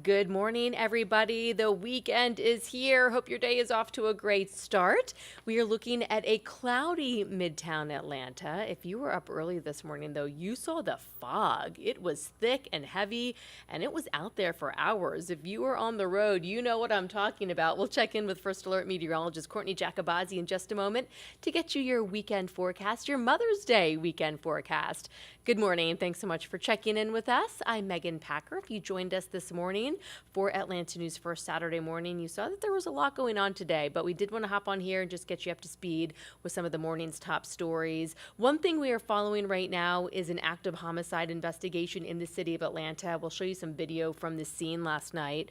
Good morning, everybody. The weekend is here. Hope your day is off to a great start. We are looking at a cloudy Midtown Atlanta. If you were up early this morning, though, you saw the fog. It was thick and heavy, and it was out there for hours. If you were on the road, you know what I'm talking about. We'll check in with First Alert meteorologist Courtney Jacobazzi in just a moment to get you your weekend forecast, your Mother's Day weekend forecast. Good morning. Thanks so much for checking in with us. I'm Megan Packer. If you joined us this morning, for Atlanta News First Saturday morning, you saw that there was a lot going on today, but we did want to hop on here and just get you up to speed with some of the morning's top stories. One thing we are following right now is an active homicide investigation in the city of Atlanta. We'll show you some video from the scene last night.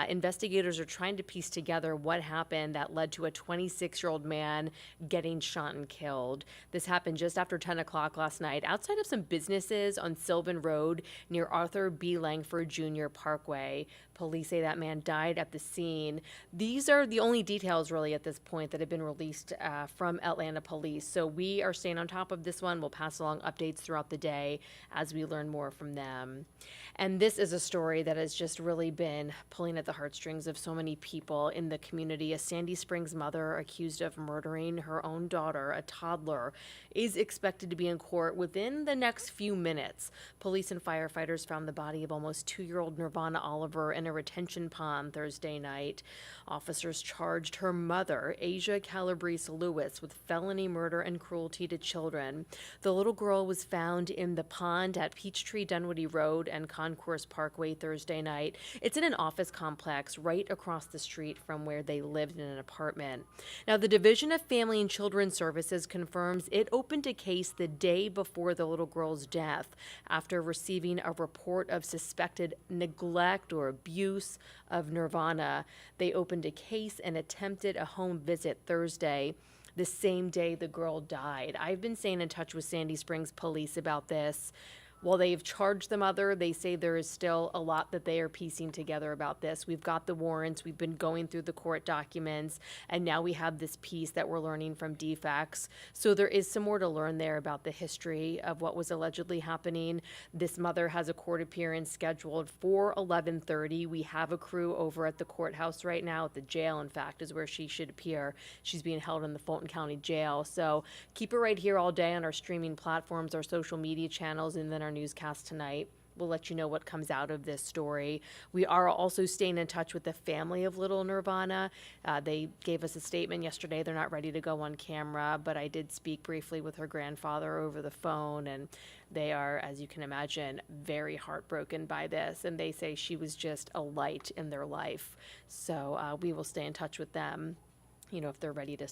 Investigators are trying to piece together what happened that led to a 26-year-old man getting shot and killed. This happened just after 10 o'clock last night outside of some businesses on Sylvan Road near Arthur B. Langford Jr. Parkway. Police say that man died at the scene. These are the only details really at this point that have been released from Atlanta police. So we are staying on top of this one. We'll pass along updates throughout the day as we learn more from them. And this is a story that has just really been pulling at the heartstrings of so many people in the community. A Sandy Springs mother accused of murdering her own daughter, a toddler, is expected to be in court within the next few minutes. Police and firefighters found the body of almost 2-year-old Nirvana Oliver in a retention pond Thursday night. Officers charged her mother, Asia Calabrese Lewis, with felony murder and cruelty to children. The little girl was found in the pond at Peachtree Dunwoody Road and Concourse Parkway Thursday night. It's in an office complex right across the street from where they lived in an apartment. Now, the Division of Family and Children's Services confirms it opened a case the day before the little girl's death after receiving a report of suspected neglect or abuse of Nirvana. They opened a case and attempted a home visit Thursday, the same day the girl died. I've been staying in touch with Sandy Springs police about this. While they've charged the mother, they say there is still a lot that they are piecing together about this. We've got the warrants, we've been going through the court documents, and now we have this piece that we're learning from defects. So there is some more to learn there about the history of what was allegedly happening. This mother has a court appearance scheduled for 11:30. We have a crew over at the courthouse right now, at the jail, in fact, is where she should appear. She's being held in the Fulton County Jail. So keep it right here all day on our streaming platforms, our social media channels, and then our newscast tonight. We'll let you know what comes out of this story. We are also staying in touch with the family of little Nirvana. They gave us a statement yesterday. They're not ready to go on camera, but I did speak briefly with her grandfather over the phone, and they are, as you can imagine, very heartbroken by this, and they say she was just a light in their life. So we will stay in touch with them, if they're ready to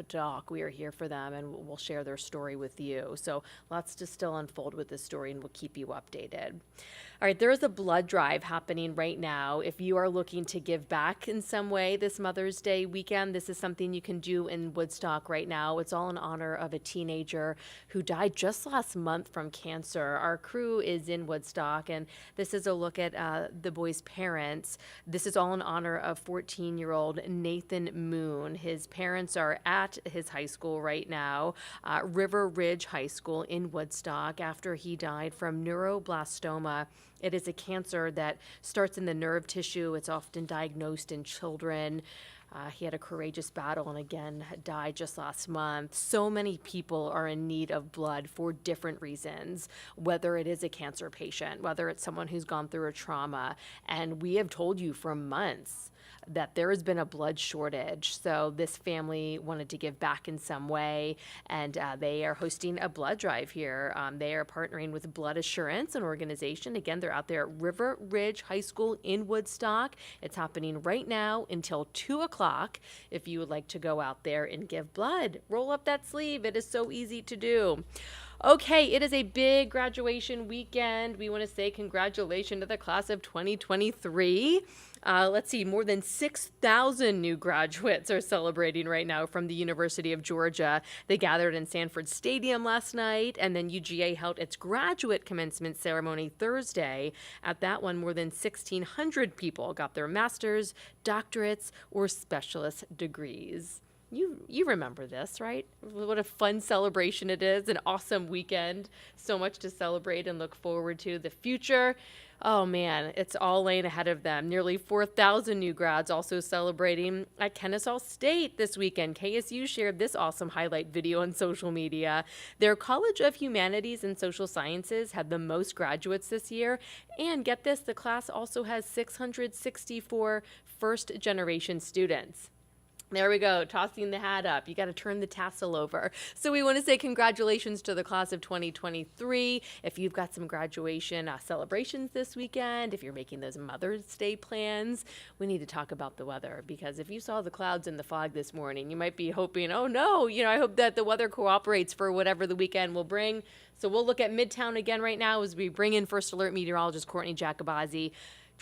talk. We are here for them, and we'll share their story with you. So lots to still unfold with this story, and we'll keep you updated. All right, there is a blood drive happening right now. If you are looking to give back in some way this Mother's Day weekend, this is something you can do in Woodstock right now. It's all in honor of a teenager who died just last month from cancer. Our crew is in Woodstock, and this is a look at the boy's parents. This is all in honor of 14-year-old Nathan Moon. His parents are at his high school right now, River Ridge High School in Woodstock, after he died from neuroblastoma. It is a cancer that starts in the nerve tissue. It's often diagnosed in children. He had a courageous battle and again died just last month. So many people are in need of blood for different reasons, whether it is a cancer patient, whether it's someone who's gone through a trauma. And we have told you for months that there has been a blood shortage. So this family wanted to give back in some way, and they are hosting a blood drive here. They are partnering with Blood Assurance, an organization. Again, they're out there at River Ridge High School in Woodstock. It's happening right now until 2 o'clock. If you would like to go out there and give blood, roll up that sleeve. It is so easy to do. Okay, it is a big graduation weekend. We want to say congratulations to the class of 2023. Let's see, more than 6,000 new graduates are celebrating right now from the University of Georgia. They gathered in Sanford Stadium last night, and then UGA held its graduate commencement ceremony Thursday. At that one, more than 1,600 people got their master's, doctorates, or specialist degrees. You remember this, right? What a fun celebration it is, an awesome weekend, so much to celebrate and look forward to. The future, oh man, it's all laying ahead of them. Nearly 4,000 new grads also celebrating at Kennesaw State this weekend. KSU shared this awesome highlight video on social media. Their College of Humanities and Social Sciences had the most graduates this year, and get this, the class also has 664 first-generation students. There we go, tossing the hat up. You got to turn the tassel over. So we want to say congratulations to the class of 2023. If you've got some graduation celebrations this weekend, if you're making those Mother's Day plans, we need to talk about the weather, because if you saw the clouds and the fog this morning, you might be hoping, oh no, I hope that the weather cooperates for whatever the weekend will bring. So we'll look at Midtown again right now as we bring in First Alert meteorologist Courtney Jacobazzi.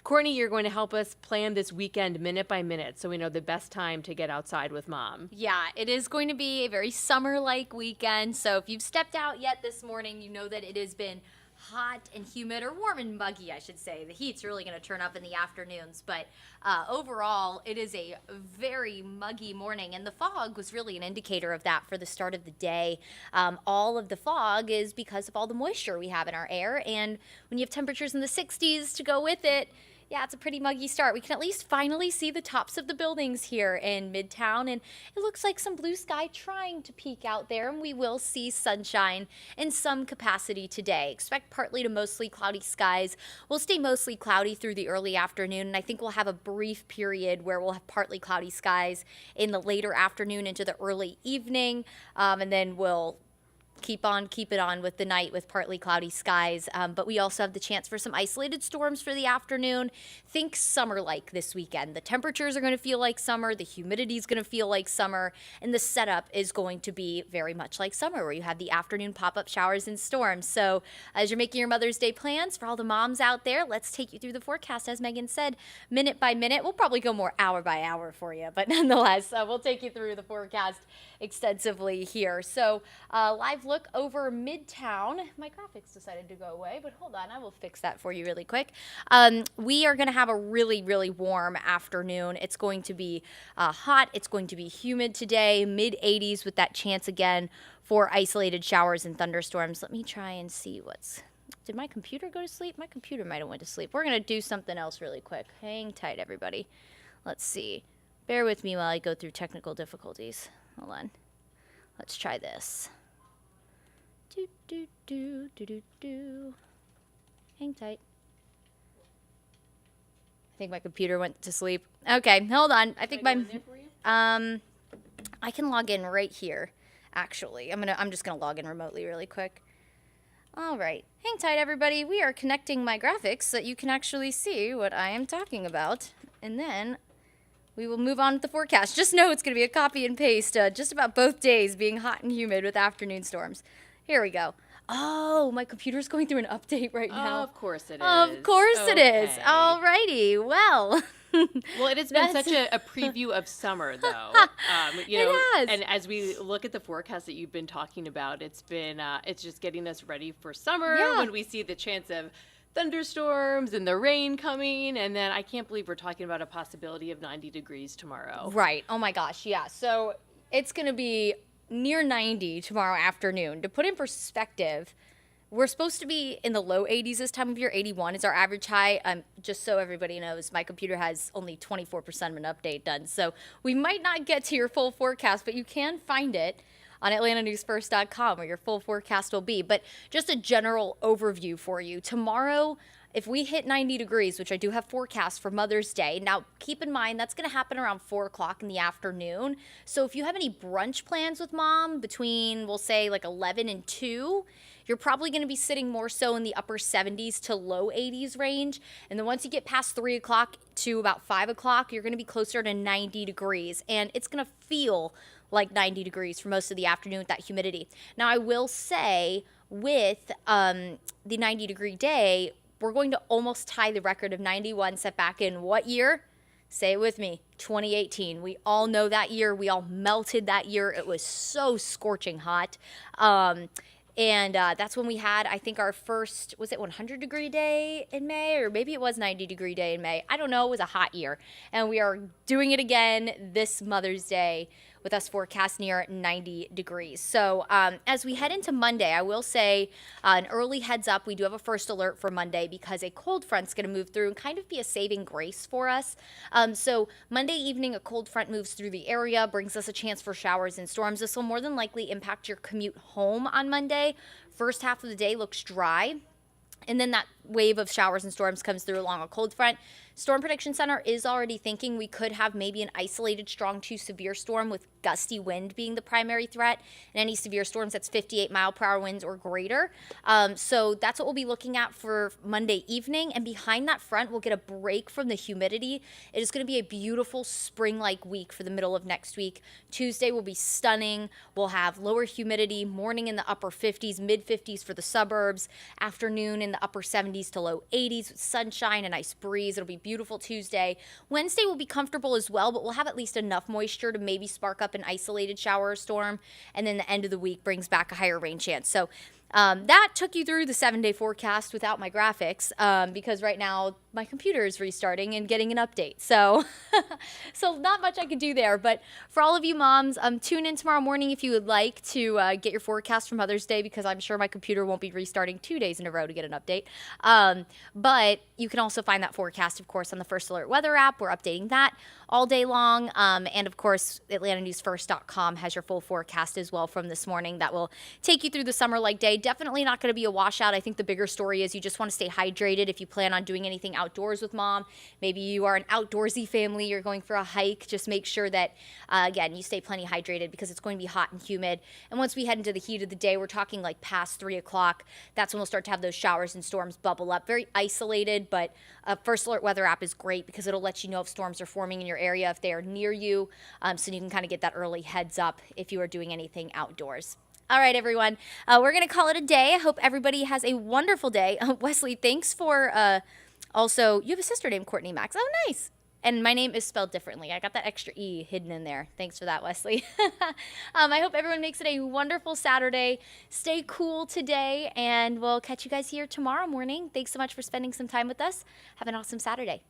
Courtney, you're going to help us plan this weekend minute by minute so we know the best time to get outside with mom. Yeah, it is going to be a very summer-like weekend. So if you've stepped out yet this morning, you know that it has been hot and humid, or warm and muggy, I should say. The heat's really going to turn up in the afternoons, but overall, it is a very muggy morning, and the fog was really an indicator of that for the start of the day. All of the fog is because of all the moisture we have in our air, and when you have temperatures in the 60s to go with it, yeah, it's a pretty muggy start. We can at least finally see the tops of the buildings here in Midtown, and it looks like some blue sky trying to peek out there, and we will see sunshine in some capacity today. Expect partly to mostly cloudy skies. We'll stay mostly cloudy through the early afternoon, and I think we'll have a brief period where we'll have partly cloudy skies in the later afternoon into the early evening, and then we'll keep it on with the night with partly cloudy skies, but we also have the chance for some isolated storms for the afternoon. Think summer-like this weekend. The temperatures are going to feel like summer, the humidity is going to feel like summer, and the setup is going to be very much like summer, where you have the afternoon pop-up showers and storms. So as you're making your Mother's Day plans, for all the moms out there, let's take you through the forecast, as Megan said, minute by minute. We'll probably go more hour by hour for you, but nonetheless, we'll take you through the forecast extensively here. So live look over Midtown. My graphics decided to go away, but hold on, I will fix that for you really quick. We are going to have a really, really warm afternoon. It's going to be hot. It's going to be humid today, mid-80s with that chance again for isolated showers and thunderstorms. Let me try and see did my computer go to sleep? My computer might have went to sleep. We're going to do something else really quick. Hang tight, everybody. Let's see. Bear with me while I go through technical difficulties. Hold on. Let's try this. Do, do, do, do, do, do. Hang tight. I think my computer went to sleep. Okay, hold on. I think I can log in right here, actually. I'm just gonna log in remotely really quick. All right. Hang tight, everybody. We are connecting my graphics so that you can actually see what I am talking about. And then we will move on with the forecast. Just know it's going to be a copy and paste just about both days being hot and humid with afternoon storms. Here we go. Oh, my computer's going through an update right now. Of course it is. Of course it is. All righty. Well. Well, it has been such a preview of summer, though. It has. And as we look at the forecast that you've been talking about, it's just getting us ready for summer when we see the chance of thunderstorms and the rain coming, and then I can't believe we're talking about a possibility of 90 degrees tomorrow. Right. Oh my gosh. Yeah. So it's going to be near 90 tomorrow afternoon. To put in perspective, we're supposed to be in the low 80s this time of year. 81 is our average high. Just so everybody knows, my computer has only 24% of an update done, so we might not get to your full forecast, but you can find it on AtlantaNewsFirst.com, where your full forecast will be. But just a general overview for you. Tomorrow, if we hit 90 degrees, which I do have forecast for Mother's Day, now keep in mind that's going to happen around 4 o'clock in the afternoon. So if you have any brunch plans with mom between, we'll say, like 11 and 2, you're probably going to be sitting more so in the upper 70s to low 80s range. And then once you get past 3 o'clock to about 5 o'clock, you're going to be closer to 90 degrees. And it's going to feel like 90 degrees for most of the afternoon with that humidity. Now, I will say with the 90-degree day, we're going to almost tie the record of 91 set back in what year? Say it with me, 2018. We all know that year. We all melted that year. It was so scorching hot. And that's when we had, I think, our first, was it 100-degree day in May? Or maybe it was 90-degree day in May. I don't know. It was a hot year. And we are doing it again this Mother's Day with us forecast near 90 degrees. So as we head into Monday, I will say an early heads up. We do have a first alert for Monday because a cold front's going to move through and kind of be a saving grace for us. So Monday evening, a cold front moves through the area, brings us a chance for showers and storms. This will more than likely impact your commute home on Monday. First half of the day looks dry. And then that wave of showers and storms comes through along a cold front. Storm Prediction Center is already thinking we could have maybe an isolated strong to severe storm with gusty wind being the primary threat. And any severe storms, that's 58 mile per hour winds or greater. So that's what we'll be looking at for Monday evening. And behind that front, we'll get a break from the humidity. It is going to be a beautiful spring-like week for the middle of next week. Tuesday will be stunning. We'll have lower humidity, morning in the upper 50s, mid 50s for the suburbs, afternoon in the upper 70s to low 80s with sunshine, a nice breeze. It'll be beautiful Tuesday. Wednesday will be comfortable as well, but we'll have at least enough moisture to maybe spark up an isolated shower or storm. And then the end of the week brings back a higher rain chance. So that took you through the 7-day forecast without my graphics because right now my computer is restarting and getting an update. So so not much I could do there. But for all of you moms, tune in tomorrow morning if you would like to get your forecast for Mother's Day because I'm sure my computer won't be restarting 2 days in a row to get an update. But you can also find that forecast, of course, on the First Alert Weather app. We're updating that all day long. And, of course, AtlantaNewsFirst.com has your full forecast as well from this morning that will take you through the summer-like day. Definitely not going to be a washout. I think the bigger story is you just want to stay hydrated if you plan on doing anything outdoors with mom. Maybe you are an outdoorsy family, you're going for a hike. Just make sure that, again, you stay plenty hydrated because it's going to be hot and humid. And once we head into the heat of the day, we're talking like past 3 o'clock. That's when we'll start to have those showers and storms bubble up. Very isolated, but First Alert Weather app is great because it'll let you know if storms are forming in your area, if they are near you, so you can kind of get that early heads up if you are doing anything outdoors. All right, everyone. We're going to call it a day. I hope everybody has a wonderful day. Wesley, thanks for also, you have a sister named Courtney Max. Oh, nice. And my name is spelled differently. I got that extra E hidden in there. Thanks for that, Wesley. I hope everyone makes it a wonderful Saturday. Stay cool today, and we'll catch you guys here tomorrow morning. Thanks so much for spending some time with us. Have an awesome Saturday.